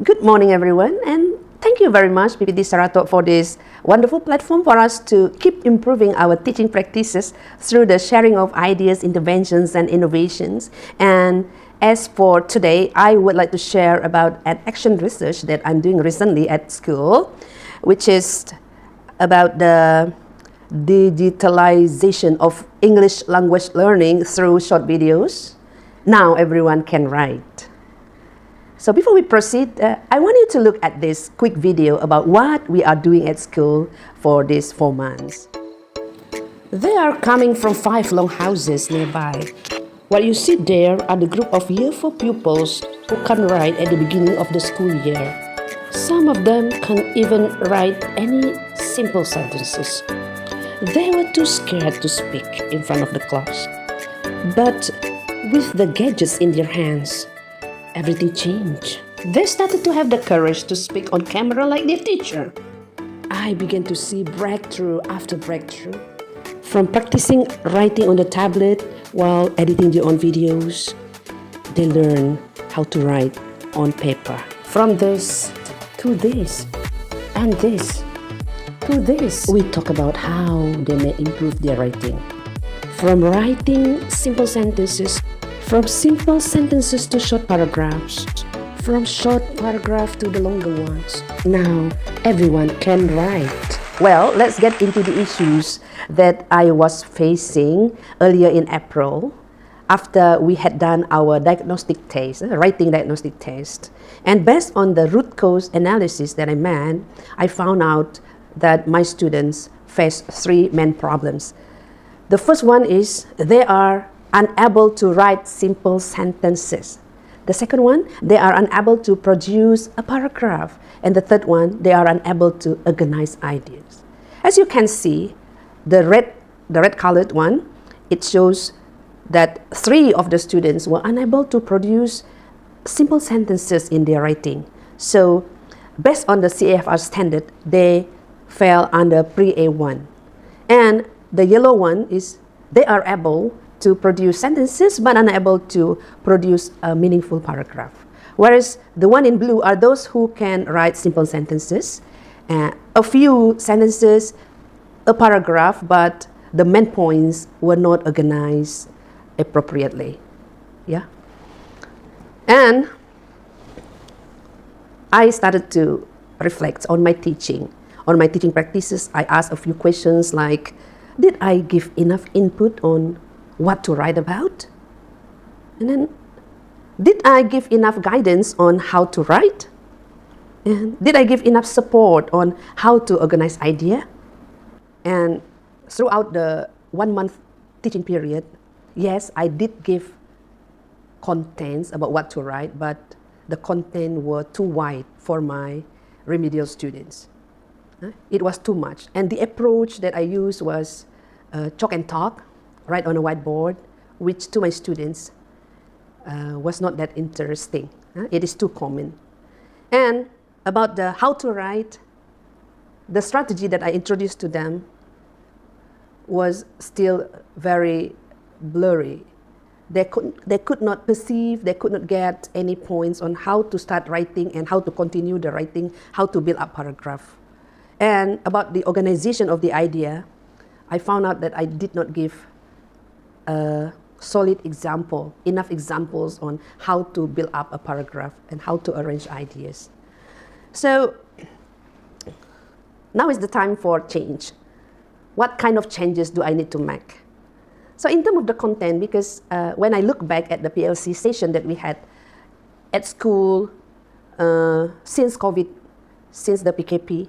Good morning, everyone, and thank you very much, PPD SARATOK, for this wonderful platform for us to keep improving our teaching practices through the sharing of ideas, interventions, and innovations. And as for today, I would like to share about an action research that I'm doing recently at school, which is about the digitalization of English language learning through short videos. Now everyone can write. So before we proceed, I want you to look at this quick video about what we are doing at school for these 4 months. They are coming from 5 long houses nearby. What you see there are the group of Year 4 pupils who can write at the beginning of the school year. Some of them can even write any simple sentences. They were too scared to speak in front of the class. But with the gadgets in their hands, everything changed. They started to have the courage to speak on camera like their teacher. I began to see breakthrough after breakthrough. From practicing writing on the tablet while editing their own videos, they learn how to write on paper. From this to this, and this to this, we talk about how they may improve their writing. From writing simple sentences, from simple sentences to short paragraphs, from short paragraph to the longer ones. Now, everyone can write. Well, let's get into the issues that I was facing earlier in April after we had done our diagnostic test, writing diagnostic test. And based on the root cause analysis that I made, I found out that my students face 3 main problems. The first one is they are unable to write simple sentences. The second one, they are unable to produce a paragraph. And the third one, they are unable to organize ideas. As you can see, the red colored one, it shows that 3 of the students were unable to produce simple sentences in their writing. So based on the CAFR standard, they fell under pre-A1. And the yellow one is they are able to produce sentences but unable to produce a meaningful paragraph. Whereas the one in blue are those who can write simple sentences, a few sentences, a paragraph, but the main points were not organized appropriately. Yeah. And I started to reflect on my teaching practices. I asked a few questions like, did I give enough input on what to write about? And then, did I give enough guidance on how to write? And did I give enough support on how to organize idea? And throughout the 1-month teaching period, yes, I did give contents about what to write, but the content were too wide for my remedial students. It was too much. And the approach that I used was chalk and talk, write on a whiteboard, which to my students was not that interesting. It is too common. And about the how to write, the strategy that I introduced to them was still very blurry. They could not perceive, they could not get any points on how to start writing and how to continue the writing, how to build up paragraph. And about the organization of the idea, I found out that I did not give a solid example, enough examples on how to build up a paragraph and how to arrange ideas. So now is the time for change. What kind of changes do I need to make? So in terms of the content, because when I look back at the PLC session that we had at school since COVID, since the PKP,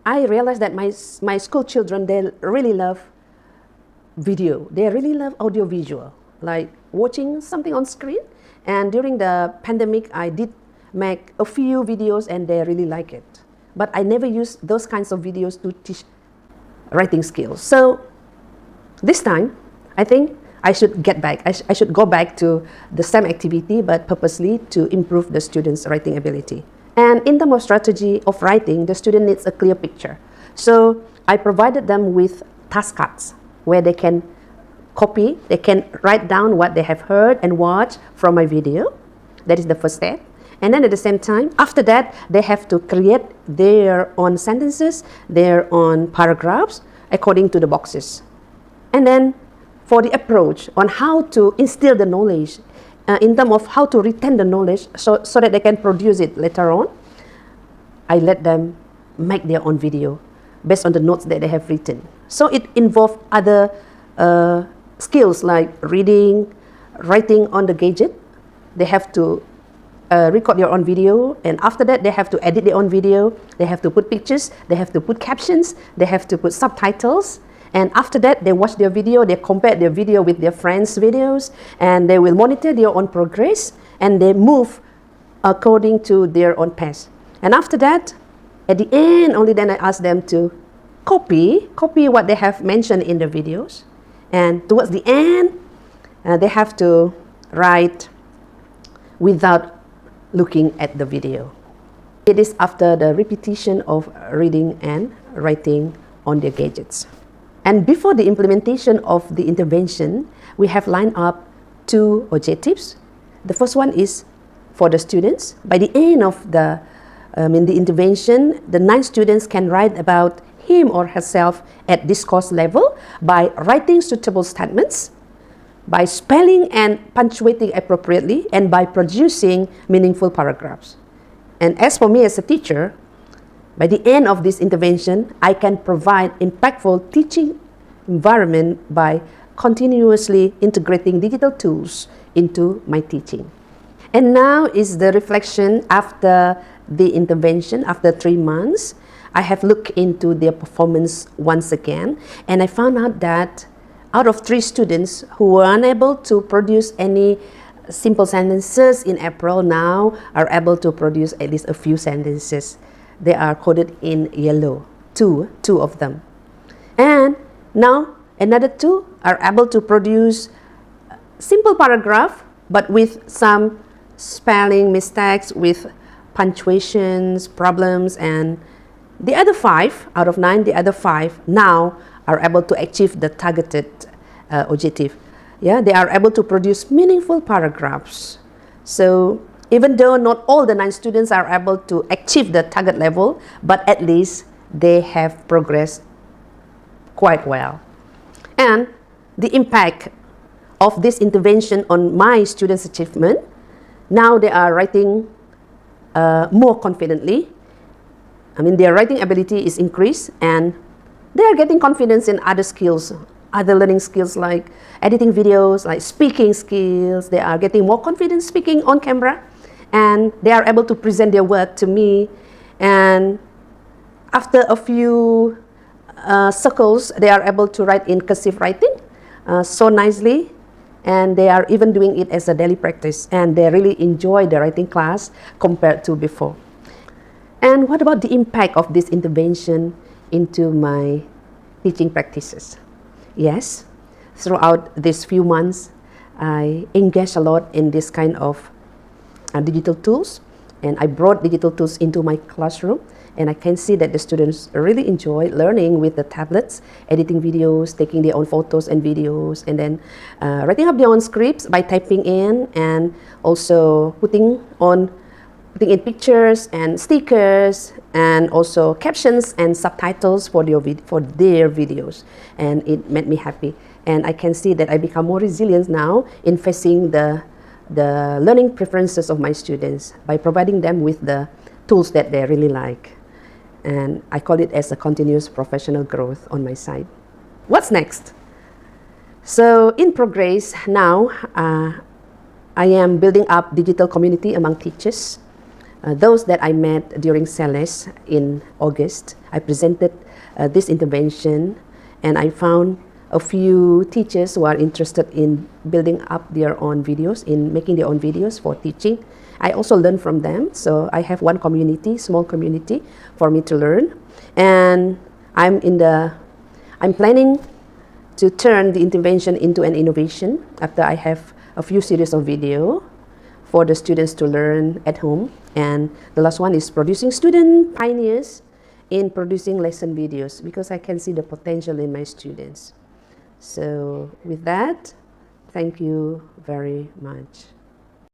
I realized that my school children, they really love video. They really love audiovisual, like watching something on screen. And during the pandemic, I did make a few videos and they really like it. But I never used those kinds of videos to teach writing skills. So this time, I think I should get back. I should go back to the same activity, but purposely to improve the students' writing ability. And in terms of strategy of writing, the student needs a clear picture. So I provided them with task cards where they can copy, they can write down what they have heard and watched from my video. That is the first step. And then at the same time, after that, they have to create their own sentences, their own paragraphs, according to the boxes. And then for the approach on how to instill the knowledge, in terms of how to retain the knowledge so that they can produce it later on, I let them make their own video based on the notes that they have written. So it involves other skills like reading, writing on the gadget. They have to record their own video, and after that they have to edit their own video. They have to put pictures, they have to put captions, they have to put subtitles. And after that, they watch their video, they compare their video with their friends' videos, and they will monitor their own progress, and they move according to their own pace. And after that, at the end, only then I ask them to copy what they have mentioned in the videos. And towards the end, they have to write without looking at the video. It is after the repetition of reading and writing on their gadgets. And before the implementation of the intervention, we have lined up 2 objectives. The first one is for the students. By the end of the intervention, the 9 students can write about him or herself at discourse level by writing suitable statements, by spelling and punctuating appropriately, and by producing meaningful paragraphs. And as for me as a teacher, by the end of this intervention, I can provide impactful teaching environment by continuously integrating digital tools into my teaching. And now is the reflection after the intervention, after 3 months. I have looked into their performance once again, and I found out that out of 3 students who were unable to produce any simple sentences in April, now are able to produce at least a few sentences. They are coded in yellow, two of them. And now another 2 are able to produce simple paragraph, but with some spelling mistakes, with punctuations, problems, and the other 5 out of 9, the other 5 now are able to achieve the targeted objective. Yeah, they are able to produce meaningful paragraphs. So even though not all the 9 students are able to achieve the target level, but at least they have progressed quite well. And the impact of this intervention on my students' achievement, now they are writing more confidently. Their writing ability is increased, and they are getting confidence in other skills, other learning skills like editing videos, like speaking skills. They are getting more confident speaking on camera, and they are able to present their work to me. And after a few circles, they are able to write in cursive writing so nicely, and they are even doing it as a daily practice, and they really enjoy the writing class compared to before. And what about the impact of this intervention into my teaching practices? Yes, throughout these few months, I engaged a lot in this kind of digital tools, and I brought digital tools into my classroom, and I can see that the students really enjoy learning with the tablets, editing videos, taking their own photos and videos, and then writing up their own scripts by typing in, and also putting in pictures and stickers, and also captions and subtitles for their videos. And it made me happy. And I can see that I become more resilient now in facing the learning preferences of my students by providing them with the tools that they really like. And I call it as a continuous professional growth on my side. What's next? So in progress now, I am building up digital community among teachers. Those that I met during CELES in August, I presented this intervention, and I found a few teachers who are interested in building up their own videos, in making their own videos for teaching. I also learned from them, so I have one community, small community, for me to learn. And I'm planning to turn the intervention into an innovation after I have a few series of video for the students to learn at home. And the last one is producing student pioneers in producing lesson videos, because I can see the potential in my students. So with that, thank you very much.